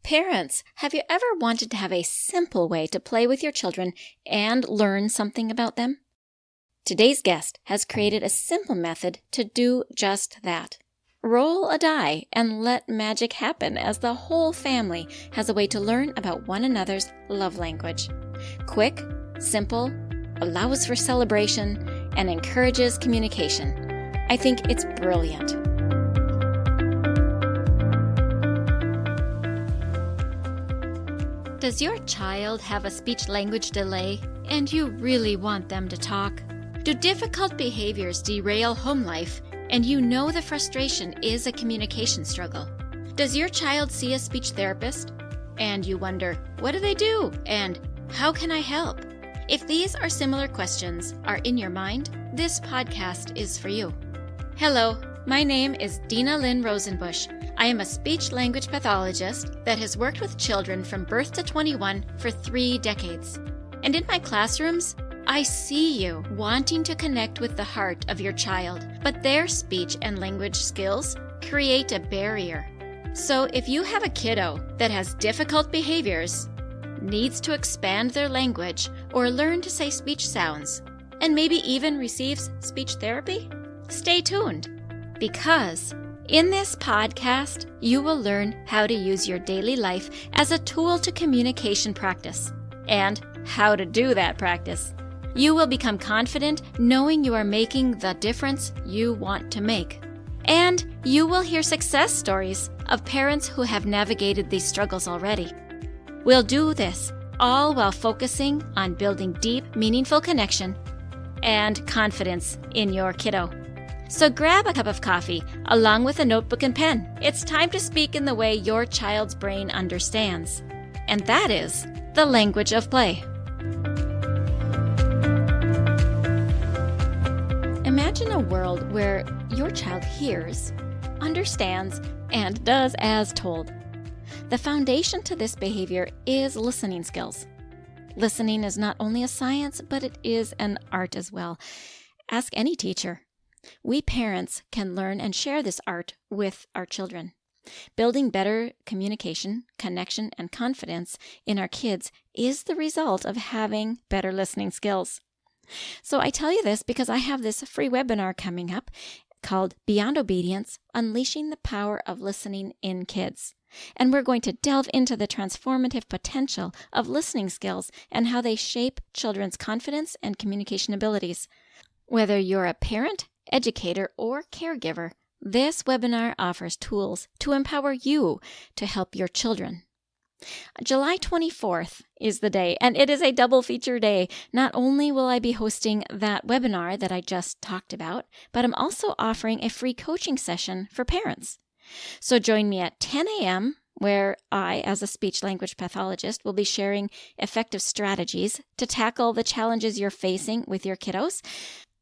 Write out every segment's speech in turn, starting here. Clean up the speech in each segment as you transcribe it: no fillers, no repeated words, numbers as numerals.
Parents, have you ever wanted to have a simple way to play with your children and learn something about them? Today's guest has created a simple method to do just that. Roll a die and let magic happen as the whole family has a way to learn about one another's love language. Quick, simple, allows for celebration, and encourages communication. I think it's brilliant. Does your child have a speech-language delay and you really want them to talk? Do difficult behaviors derail home life and you know the frustration is a communication struggle? Does your child see a speech therapist and you wonder, what do they do and how can I help? If these or similar questions are in your mind, this podcast is for you. Hello, my name is Dinalynn Rosenbusch. I am a speech-language pathologist that has worked with children from birth to 21 for 3 decades. And in my classrooms, I see you wanting to connect with the heart of your child, but their speech and language skills create a barrier. So if you have a kiddo that has difficult behaviors, needs to expand their language or learn to say speech sounds, and maybe even receives speech therapy, stay tuned, because in this podcast, you will learn how to use your daily life as a tool to communication practice and how to do that practice. You will become confident knowing you are making the difference you want to make. And you will hear success stories of parents who have navigated these struggles already. We'll do this all while focusing on building deep, meaningful connection and confidence in your kiddo. So grab a cup of coffee along with a notebook and pen. It's time to speak in the way your child's brain understands. And that is the language of play. Imagine a world where your child hears, understands, and does as told. The foundation to this behavior is listening skills. Listening is not only a science, but it is an art as well. Ask any teacher. We parents can learn and share this art with our children. Building better communication, connection, and confidence in our kids is the result of having better listening skills. So I tell you this because I have this free webinar coming up called Beyond Obedience, Unleashing the Power of Listening in Kids. And we're going to delve into the transformative potential of listening skills and how they shape children's confidence and communication abilities. Whether you're a parent, educator, or caregiver, this webinar offers tools to empower you to help your children. July 24th is the day, and it is a double feature day. Not only will I be hosting that webinar that I just talked about, but I'm also offering a free coaching session for parents. So join me at 10 a.m., where I, as a speech-language pathologist, will be sharing effective strategies to tackle the challenges you're facing with your kiddos,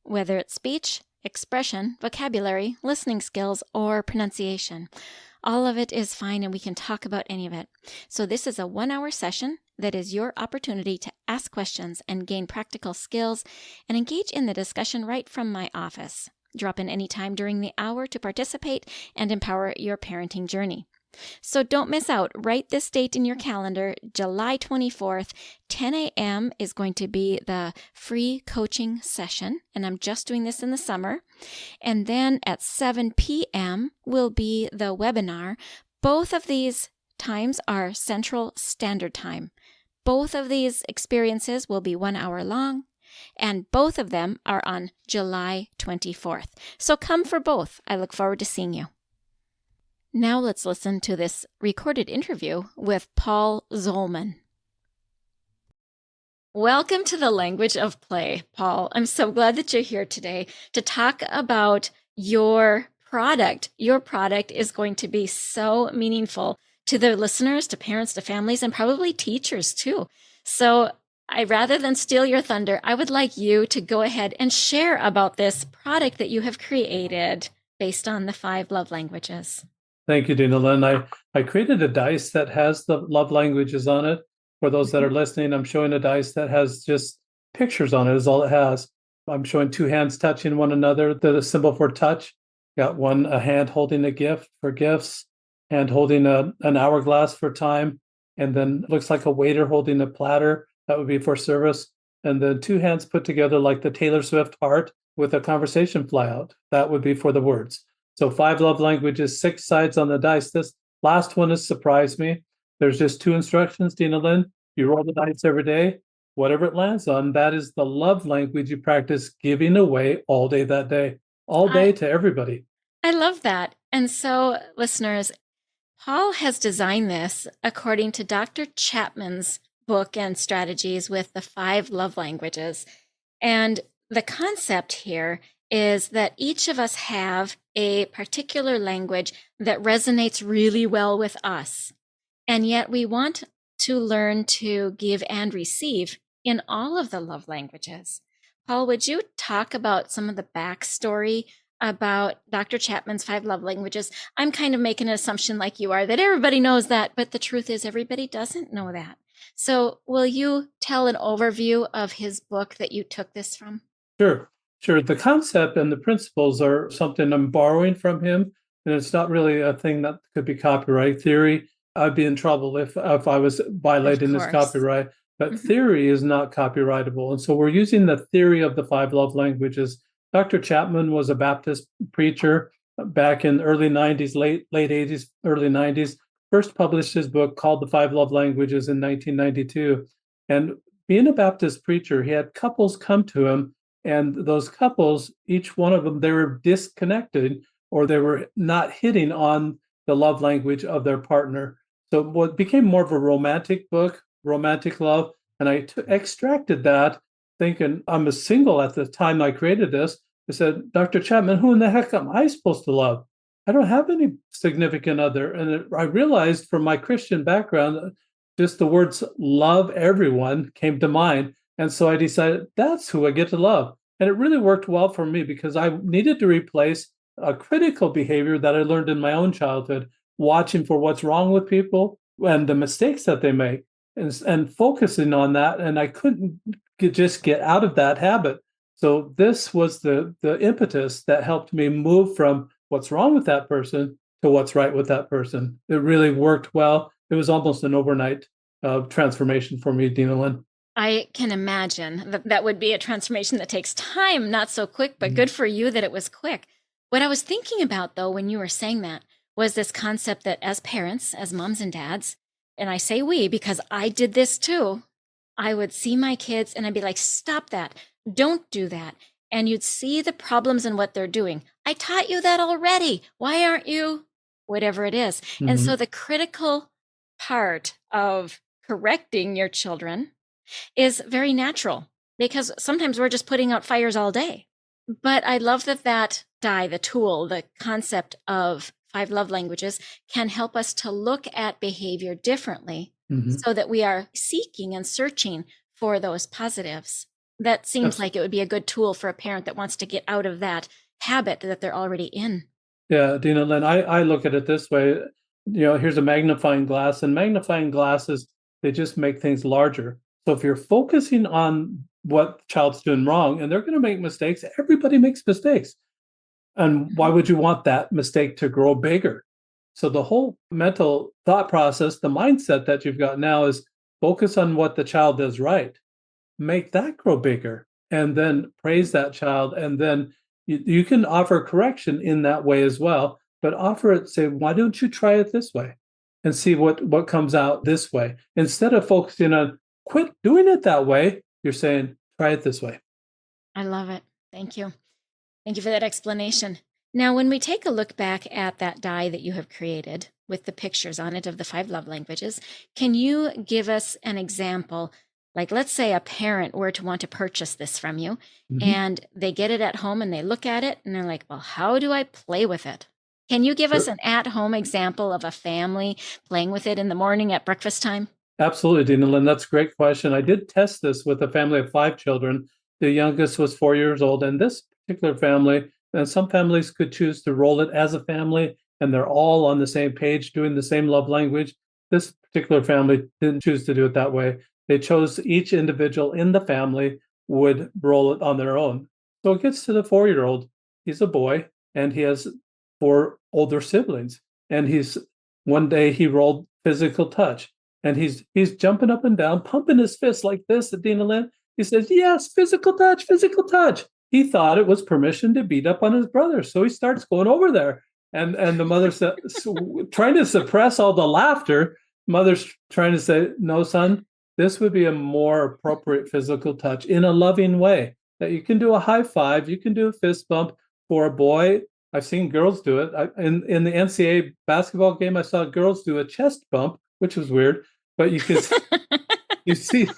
whether it's speech, expression, vocabulary, listening skills, or pronunciation. All of it is fine and we can talk about any of it. So this is a 1-hour session that is your opportunity to ask questions and gain practical skills and engage in the discussion right from my office. Drop in any time during the hour to participate and empower your parenting journey. So don't miss out. Write this date in your calendar. July 24th, 10 a.m. is going to be the free coaching session, and I'm just doing this in the summer. And then at 7 p.m. will be the webinar. Both of these times are Central Standard Time. Both of these experiences will be 1 hour long, and both of them are on July 24th. So come for both. I look forward to seeing you. Now let's listen to this recorded interview with Paul Zolman. Welcome to the Language of Play, Paul. I'm so glad that you're here today to talk about your product. Your product is going to be so meaningful to the listeners, to parents, to families, and probably teachers too. So rather than steal your thunder, I would like you to go ahead and share about this product that you have created based on the 5 love languages. Thank you, Dinalynn. I created a dice that has the love languages on it. For those that are listening, I'm showing a dice that has just pictures on it is all it has. I'm showing 2 hands touching one another, the symbol for touch. Got a hand holding a gift for gifts. hand holding an hourglass for time, and then looks like a waiter holding a platter. That would be for service. And then two hands put together like the Taylor Swift heart with a conversation fly out. That would be for the words. So 5 love languages, 6 sides on the dice. This last one has surprised me. There's just 2 instructions, Dinalynn. You roll the dice every day. Whatever it lands on, that is the love language you practice giving away all day that day, all day to everybody. I love that. And so, listeners, Paul has designed this according to Dr. Chapman's book and strategies with the 5 love languages. And the concept here is that each of us have a particular language that resonates really well with us. And yet we want to learn to give and receive in all of the love languages. Paul, would you talk about some of the backstory about Dr. Chapman's 5 love languages? I'm kind of making an assumption like you are that everybody knows that, but the truth is everybody doesn't know that. So will you tell an overview of his book that you took this from? Sure. The concept and the principles are something I'm borrowing from him, and it's not really a thing that could be copyright theory. I'd be in trouble if I was violating this copyright. But theory is not copyrightable. And so we're using the theory of the 5 love languages. Dr. Chapman was a Baptist preacher back in early 90s, late 80s, early 90s. First published his book called The 5 Love Languages in 1992. And being a Baptist preacher, he had couples come to him, and those couples, each one of them, they were disconnected or they were not hitting on the love language of their partner. So what became more of a romantic book, romantic love, and I extracted that thinking I'm a single at the time I created this. I said, Dr. Chapman, who in the heck am I supposed to love? I don't have any significant other. And I realized from my Christian background, just the words love everyone came to mind. And so I decided that's who I get to love. And it really worked well for me because I needed to replace a critical behavior that I learned in my own childhood, watching for what's wrong with people and the mistakes that they make and focusing on that. And I couldn't just get out of that habit. So this was the impetus that helped me move from what's wrong with that person to what's right with that person. It really worked well. It was almost an overnight transformation for me, Dinalynn. I can imagine that would be a transformation that takes time, not so quick, but good for you that it was quick. What I was thinking about, though, when you were saying that, was this concept that as parents, as moms and dads, and I say we because I did this too, I would see my kids and I'd be like, stop that. Don't do that. And you'd see the problems in what they're doing. I taught you that already. Why aren't you? Whatever it is. And so the critical part of correcting your children is very natural because sometimes we're just putting out fires all day. But I love that die, the tool, the concept of 5 love languages can help us to look at behavior differently so that we are seeking and searching for those positives. That seems like it would be a good tool for a parent that wants to get out of that habit that they're already in. Yeah, Dinalynn, I look at it this way. Here's a magnifying glass, and magnifying glasses, they just make things larger. So if you're focusing on what the child's doing wrong, and they're going to make mistakes, everybody makes mistakes. And why would you want that mistake to grow bigger? So the whole mental thought process, the mindset that you've got now is focus on what the child does right. Make that grow bigger and then praise that child. And then you can offer correction in that way as well, but offer it, say, why don't you try it this way and see what comes out this way? Instead of focusing on quit doing it that way, you're saying, try it this way. I love it. Thank you. Thank you for that explanation. Now, when we take a look back at that die that you have created with the pictures on it of the 5 love languages, can you give us an example? Like, let's say a parent were to want to purchase this from you and they get it at home and they look at it and they're like, well, how do I play with it? Can you give us an at-home example of a family playing with it in the morning at breakfast time? Absolutely, Dinalynn. That's a great question. I did test this with a family of 5 children. The youngest was 4 years old, and this particular family, and some families could choose to roll it as a family, and they're all on the same page doing the same love language. This particular family didn't choose to do it that way. They chose each individual in the family would roll it on their own. So it gets to the 4-year-old. He's a boy, and he has 4 older siblings, and he's One day he rolled physical touch, and he's jumping up and down, pumping his fist like this at Dinalynn. He says, "Yes, physical touch, physical touch." He thought it was permission to beat up on his brother, so he starts going over there. And the mother said, trying to suppress all the laughter. Mother's trying to say, "No, son, this would be a more appropriate physical touch in a loving way. That you can do a high five, you can do a fist bump for a boy. I've seen girls do it. In the NCAA basketball game, I saw girls do a chest bump, which was weird. But you see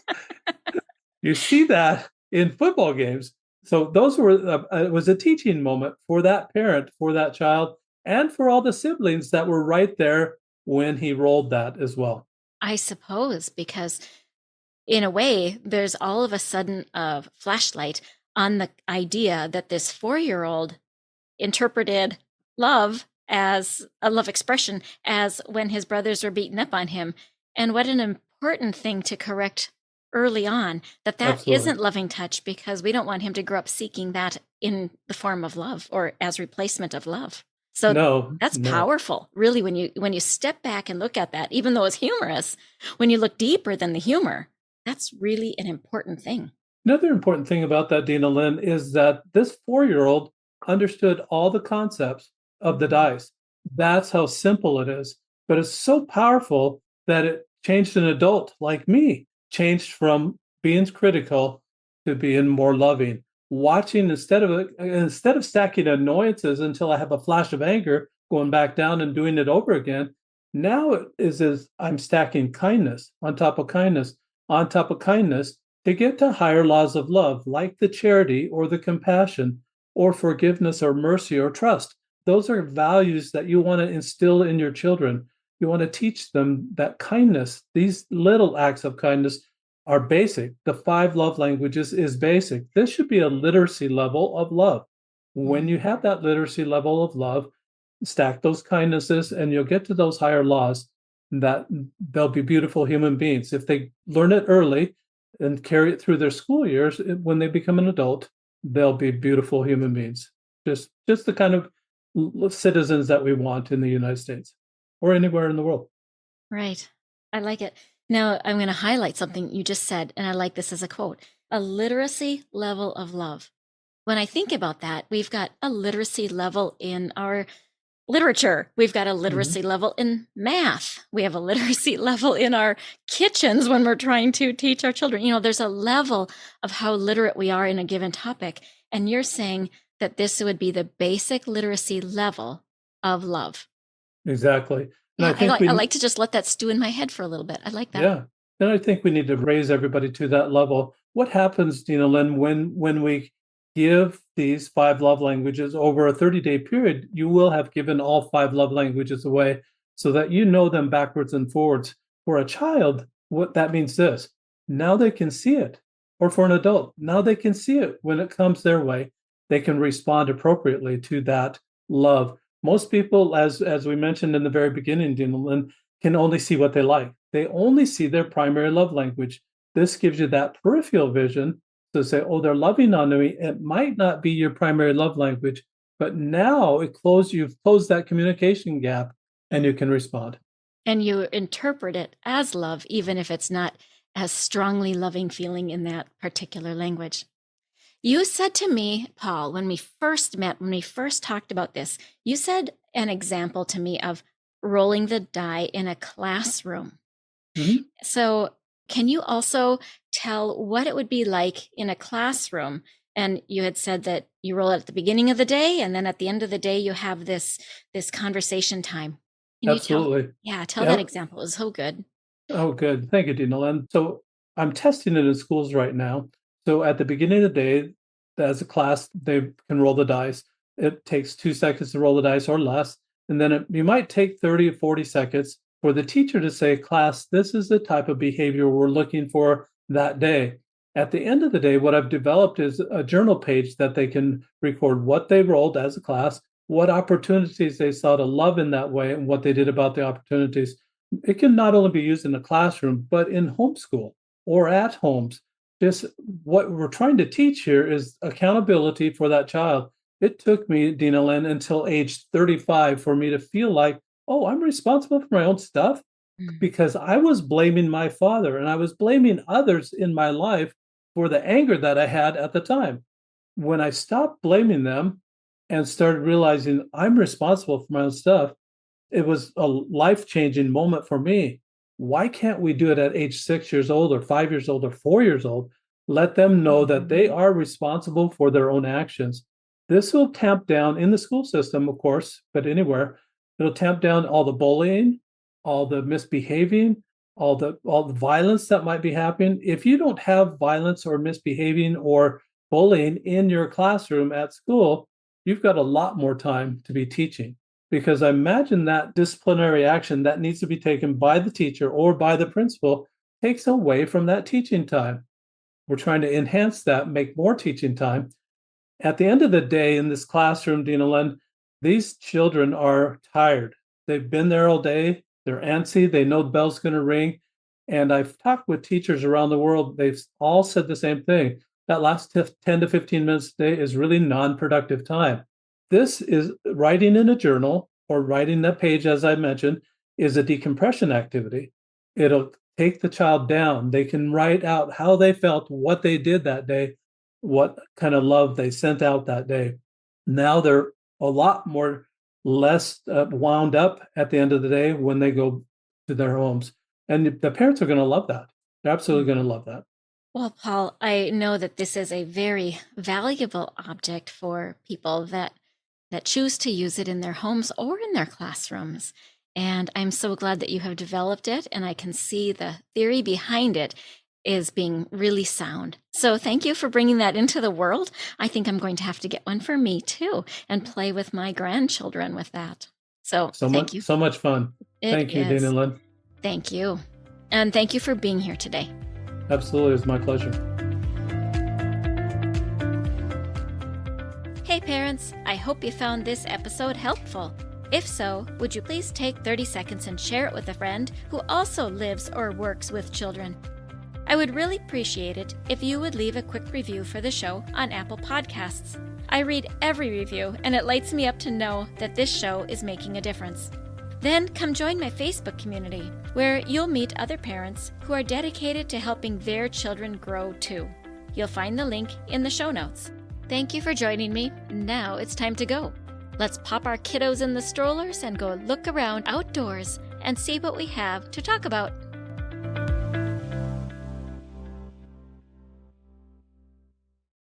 you see that in football games. So those were it was a teaching moment for that parent, for that child, and for all the siblings that were right there when he rolled that as well. I suppose, because in a way, there's all of a sudden a flashlight on the idea that this 4-year-old interpreted love as a love expression as when his brothers were beating up on him. And what an important thing to correct early on, that Absolutely. isn't loving touch, because we don't want him to grow up seeking that in the form of love or as replacement of love. So that's powerful, really, when you step back and look at that, even though it's humorous, when you look deeper than the humor, that's really an important thing. Another important thing about that, Dinalynn, is that this 4-year-old understood all the concepts of the dice. That's how simple it is. But it's so powerful that it changed an adult like me, changed from being critical to being more loving. Watching instead of stacking annoyances until I have a flash of anger, going back down and doing it over again. Now it is I'm stacking kindness on top of kindness on top of kindness to get to higher laws of love, like the charity or the compassion or forgiveness or mercy or trust. Those are values that you want to instill in your children. You want to teach them that kindness, these little acts of kindness, are basic. The 5 love languages is basic. This should be a literacy level of love. When you have that literacy level of love, stack those kindnesses and you'll get to those higher laws, that they'll be beautiful human beings. If they learn it early and carry it through their school years, when they become an adult, they'll be beautiful human beings. Just the kind of citizens that we want in the United States or anywhere in the world. Right. I like it. Now, I'm going to highlight something you just said, and I like this as a quote: a literacy level of love. When I think about that, we've got a literacy level in our literature. We've got a literacy level in math. We have a literacy level in our kitchens when we're trying to teach our children. There's a level of how literate we are in a given topic. And you're saying that this would be the basic literacy level of love. Exactly. Yeah, I like to just let that stew in my head for a little bit. I like that. Yeah. And I think we need to raise everybody to that level. What happens, Dinalynn, when we give these 5 love languages over a 30-day period? You will have given all 5 love languages away so that you know them backwards and forwards. For a child, what that means this: now they can see it. Or for an adult, now they can see it. When it comes their way, they can respond appropriately to that love. Most people, as we mentioned in the very beginning, Dinalynn, can only see what they like. They only see their primary love language. This gives you that peripheral vision to say, "Oh, they're loving on me." It might not be your primary love language, but now you've closed that communication gap and you can respond. And you interpret it as love, even if it's not as strongly loving feeling in that particular language. You said to me, Paul, when we first met, when we first talked about this, you said an example to me of rolling the die in a classroom. Mm-hmm. So can you also tell what it would be like in a classroom? And you had said that you roll it at the beginning of the day, and then at the end of the day, you have this conversation time. Can Absolutely. Tell that example. It was so good. Oh, good. Thank you, Dinalynn. So I'm testing it in schools right now. So at the beginning of the day, as a class, they can roll the dice. It takes 2 seconds to roll the dice or less. And then you might take 30 or 40 seconds for the teacher to say, "Class, this is the type of behavior we're looking for that day." At the end of the day, what I've developed is a journal page that they can record what they rolled as a class, what opportunities they saw to love in that way, and what they did about the opportunities. It can not only be used in the classroom, but in homeschool or at homes. Just what we're trying to teach here is accountability for that child. It took me, Dinalynn, until age 35 for me to feel like, oh, I'm responsible for my own stuff, because I was blaming my father and I was blaming others in my life for the anger that I had at the time. When I stopped blaming them and started realizing I'm responsible for my own stuff, it was a life-changing moment for me. Why can't we do it at age 6 years old or 5 years old or 4 years old? Let them know that they are responsible for their own actions. This will tamp down in the school system, of course, but anywhere. It'll tamp down all the bullying, all the misbehaving, all the violence that might be happening. If you don't have violence or misbehaving or bullying in your classroom at school, you've got a lot more time to be teaching, because I imagine that disciplinary action that needs to be taken by the teacher or by the principal takes away from that teaching time. We're trying to enhance that, make more teaching time. At the end of the day in this classroom, Dinalynn, these children are tired. They've been there all day. They're antsy. They know the bell's going to ring. And I've talked with teachers around the world. They've all said the same thing. That last 10 to 15 minutes a day is really non-productive time. This is writing in a journal or writing that page, as I mentioned, is a decompression activity. It'll take the child down. They can write out how they felt, what they did that day, what kind of love they sent out that day. Now they're a lot more less wound up at the end of the day when they go to their homes. And the parents are going to love that. They're absolutely going to love that. Well, Paul, I know that this is a very valuable object for people that choose to use it in their homes or in their classrooms. And I'm so glad that you have developed it, and I can see the theory behind it is being really sound. So thank you for bringing that into the world. I think I'm going to have to get one for me too and play with my grandchildren with that. So thank you. So much fun. Thank you, Dinalynn. Thank you. And thank you for being here today. Absolutely. It's my pleasure. Hey parents, I hope you found this episode helpful. If so, would you please take 30 seconds and share it with a friend who also lives or works with children? I would really appreciate it if you would leave a quick review for the show on Apple Podcasts. I read every review, and it lights me up to know that this show is making a difference. Then come join my Facebook community, where you'll meet other parents who are dedicated to helping their children grow too. You'll find the link in the show notes. Thank you for joining me. Now it's time to go. Let's pop our kiddos in the strollers and go look around outdoors and see what we have to talk about.